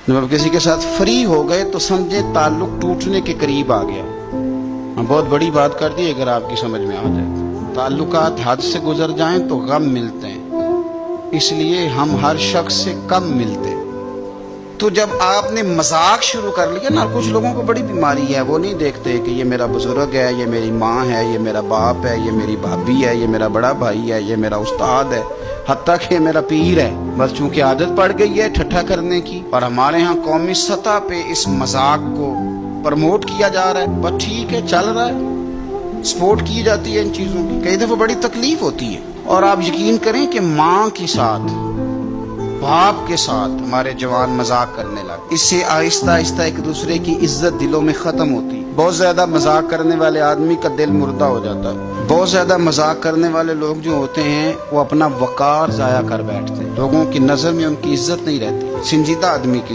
जब किसी के साथ फ्री हो गए तो समझे ताल्लुक टूटने के करीब आ गया। हम बहुत बड़ी बात कर दी अगर आपकी समझ में आ जाए। ताल्लुकात हद से गुजर जाएं तो गम मिलते हैं, इसलिए हम हर शख्स से कम मिलते। तो जब आपने मजाक शुरू कर लिया ना, कुछ लोगों को बड़ी बीमारी है, वो नहीं देखते कि ये मेरा बुजुर्ग है, ये मेरी माँ है, ये मेरा बाप है, ये मेरी भाभी है, ये मेरा बड़ा भाई है, ये मेरा उस्ताद है, हत्ता कि ये मेरा पीर है। बस चूंकि आदत पड़ गई है ठट्ठा करने की, और हमारे यहाँ कौमी सतह पे इस मजाक को प्रमोट किया जा रहा है। बस ठीक है, चल रहा है, सपोर्ट की जाती है इन चीज़ों की। कई दफ़ा बड़ी तकलीफ होती है, और आप यकीन करें कि माँ के साथ, बाप के साथ हमारे जवान मजाक करने लगे। इससे आहिस्ता आहिस्ता एक दूसरे की इज्जत दिलों में खत्म होती है। बहुत ज्यादा मजाक करने वाले आदमी का दिल मुर्दा हो जाता है। बहुत ज्यादा मजाक करने वाले लोग जो होते हैं वो अपना वकार जाया कर बैठते हैं, लोगों की नजर में उनकी इज्जत नहीं रहती। संजीदा आदमी की